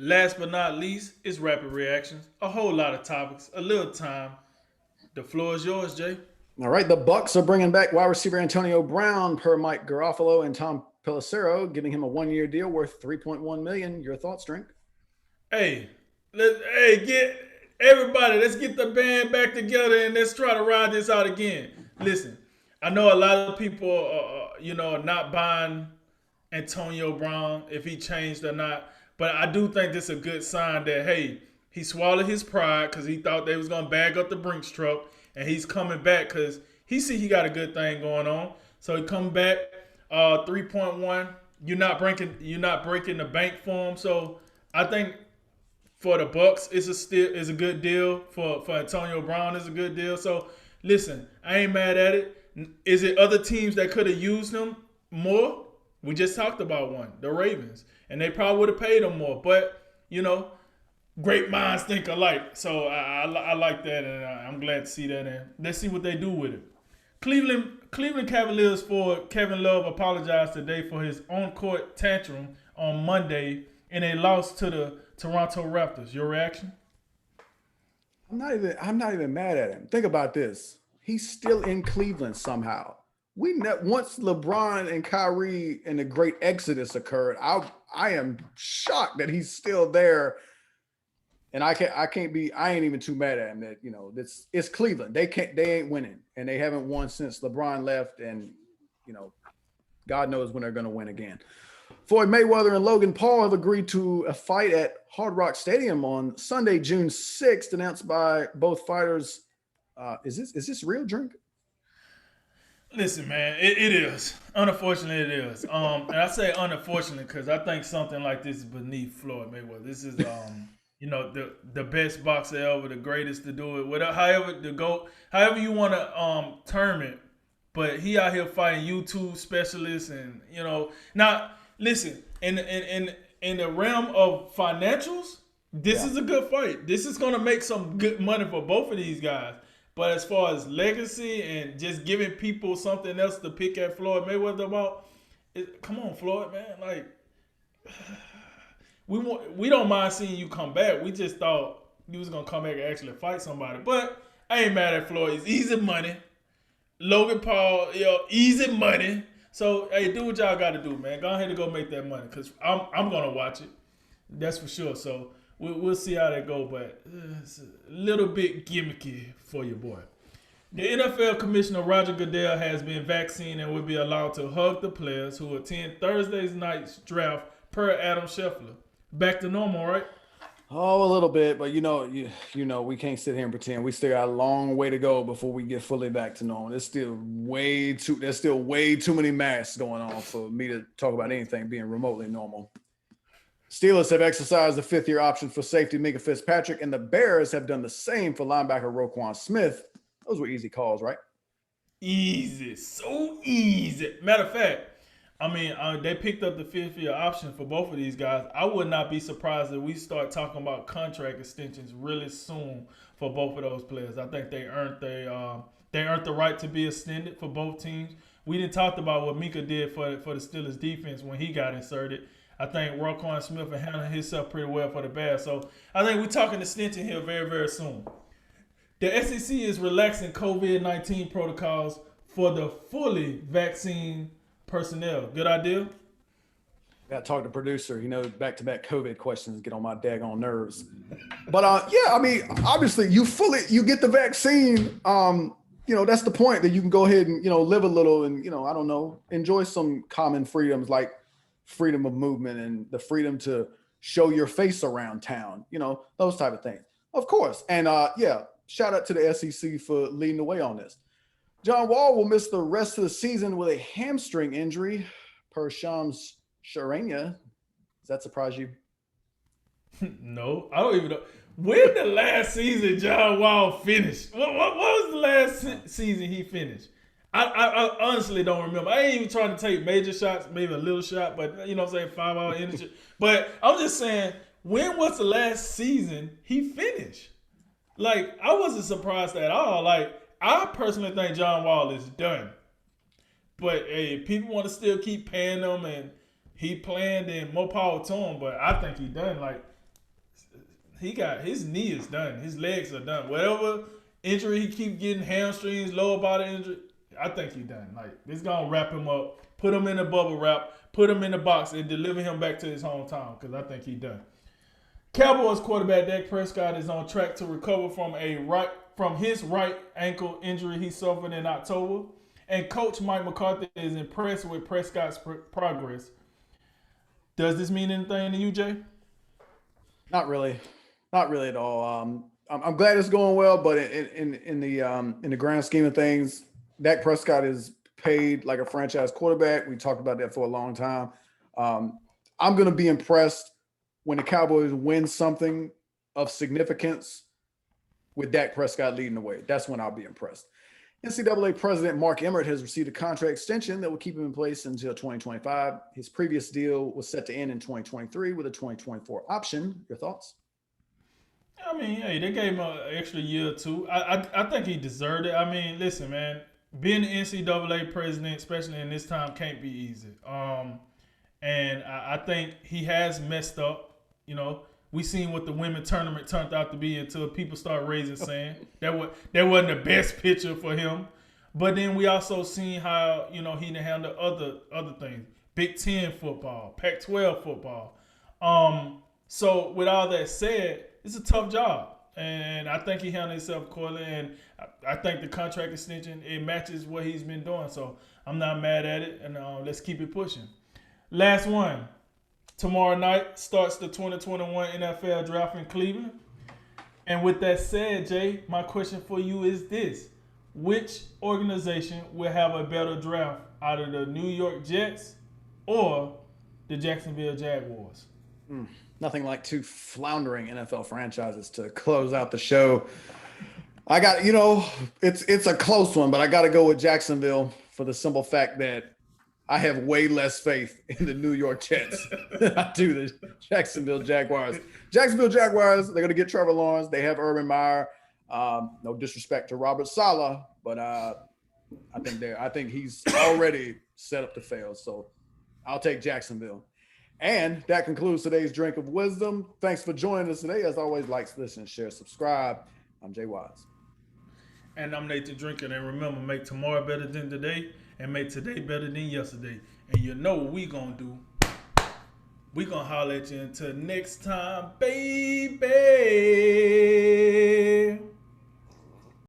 Last but not least, it's rapid reactions. A whole lot of topics, a little time. The floor is yours, Jay. All right, the Bucks are bringing back wide receiver Antonio Brown per Mike Garofalo and Tom Pelissero, giving him a 1-year deal worth 3.1 million. Your thoughts, Drink? Hey, get everybody. Let's get the band back together and let's try to ride this out again. Listen, I know a lot of people, are not buying Antonio Brown if he changed or not, but I do think this is a good sign that hey, he swallowed his pride because he thought they was gonna bag up the Brinks truck, and he's coming back because he see he got a good thing going on. So he come back, 3.1. You're not breaking the bank for him. So I think for the Bucks, it's a good deal. For Antonio Brown, it's a good deal. So listen, I ain't mad at it. Is it other teams that could have used him more? We just talked about one, the Ravens, and they probably would have paid him more. But great minds think alike. So I like that, and I'm glad to see that. And let's see what they do with it. Cleveland Cavaliers for Kevin Love apologized today for his on-court tantrum on Monday in a loss to the Toronto Raptors. Your reaction? I'm not even mad at him. Think about this. He's still in Cleveland somehow. Once LeBron and Kyrie and the great exodus occurred, I am shocked that he's still there. And I ain't even too mad at him that, it's Cleveland. They ain't winning. And they haven't won since LeBron left. And, you know, God knows when they're gonna win again. Floyd Mayweather and Logan Paul have agreed to a fight at Hard Rock Stadium on Sunday, June 6th, announced by both fighters. Is this real, Drink? Listen, man, it is. Unfortunately, it is. And I say unfortunately because I think something like this is beneath Floyd Mayweather. This is, the best boxer ever, the greatest to do it. Whatever, however you want to term it. But he out here fighting YouTube specialists, and now listen, in the realm of financials, this Yeah. is a good fight. This is gonna make some good money for both of these guys. But as far as legacy and just giving people something else to pick at Floyd Mayweather about, come on, Floyd, man. Like we don't mind seeing you come back. We just thought you was gonna come back and actually fight somebody. But I ain't mad at Floyd. It's easy money. Logan Paul, easy money. So hey, do what y'all got to do, man. Go ahead and go make that money, cause I'm gonna watch it. That's for sure. So we'll see how that go, but it's a little bit gimmicky for your boy. The NFL Commissioner Roger Goodell has been vaccinated and will be allowed to hug the players who attend Thursday's night's draft, per Adam Scheffler. Back to normal, right? Oh, a little bit, but we can't sit here and pretend. We still got a long way to go before we get fully back to normal. There's still way too many masks going on for me to talk about anything being remotely normal. Steelers have exercised the fifth-year option for safety Minka Fitzpatrick, and the Bears have done the same for linebacker Roquan Smith. Those were easy calls, right? Easy, so easy. Matter of fact, I mean, they picked up the fifth year option for both of these guys. I would not be surprised if we start talking about contract extensions really soon for both of those players. I think they earned the right to be extended for both teams. We didn't talk about what Mika did for the Steelers defense when he got inserted. I think Roquan Smith handled himself pretty well for the Bears. So I think we're talking extension here very, very soon. The SEC is relaxing COVID-19 protocols for the fully vaccine personnel. Good idea? Got to talk to producer. Back-to-back COVID questions get on my daggone nerves. But yeah, I mean, obviously, you get the vaccine. That's the point, that you can go ahead and live a little and I don't know, enjoy some common freedoms like freedom of movement and the freedom to show your face around town. Those type of things, of course. And yeah, shout out to the SEC for leading the way on this. John Wall will miss the rest of the season with a hamstring injury, per Shams Charania. Does that surprise you? No, I don't even know. When the last season John Wall finished? What was the last season he finished? I honestly don't remember. I ain't even trying to take major shots, maybe a little shot, but you know what I'm saying, 5-hour energy. But I'm just saying, when was the last season he finished? Like, I wasn't surprised at all. Like, I personally think John Wall is done. But hey, if people want to still keep paying him and he playing, then more power to him. But I think he done. Like, he got his knee is done. His legs are done. Whatever injury he keep getting, hamstrings, lower body injury, I think he done. Like, it's gonna wrap him up, put him in a bubble wrap, put him in the box, and deliver him back to his hometown. Because I think he done. Cowboys quarterback Dak Prescott is on track to recover from his right ankle injury he suffered in October, and Coach Mike McCarthy is impressed with Prescott's progress. Does this mean anything to you, Jay? Not really at all. I'm glad it's going well, but in the grand scheme of things, Dak Prescott is paid like a franchise quarterback. We talked about that for a long time. I'm going to be impressed when the Cowboys win something of significance with Dak Prescott leading the way. That's when I'll be impressed. NCAA President Mark Emmert has received a contract extension that will keep him in place until 2025. His previous deal was set to end in 2023 with a 2024 option. Your thoughts? I mean, hey, they gave him an extra year or two. I think he deserved it. I mean, listen, man, being the NCAA president, especially in this time, can't be easy. And I think he has messed up. You know, we seen what the women tournament turned out to be until people start raising sand. That wasn't the best picture for him. But then we also seen how, you know, he didn't handle other things. Big Ten football, Pac-12 football. So with all that said, it's a tough job. And I think he handled himself accordingly. And I think the contract extension, it matches what he's been doing. So I'm not mad at it. And let's keep it pushing. Last one. Tomorrow night starts the 2021 NFL Draft in Cleveland. And with that said, Jay, my question for you is this. Which organization will have a better draft, out of the New York Jets or the Jacksonville Jaguars? Nothing like two floundering NFL franchises to close out the show. I got, you know, it's a close one, but I got to go with Jacksonville for the simple fact that I have way less faith in the New York Jets than I do the Jacksonville Jaguars. Jacksonville Jaguars, they're going to get Trevor Lawrence. They have Urban Meyer. No disrespect to Robert Saleh, but I think he's already set up to fail. So I'll take Jacksonville. And that concludes today's Drink of Wisdom. Thanks for joining us today. As always, like, listen, share, subscribe. I'm Jay Wise. And I'm Nathan Drinker. And remember, make tomorrow better than today and make today better than yesterday. And you know what we gonna do. We gonna holler at you until next time, baby.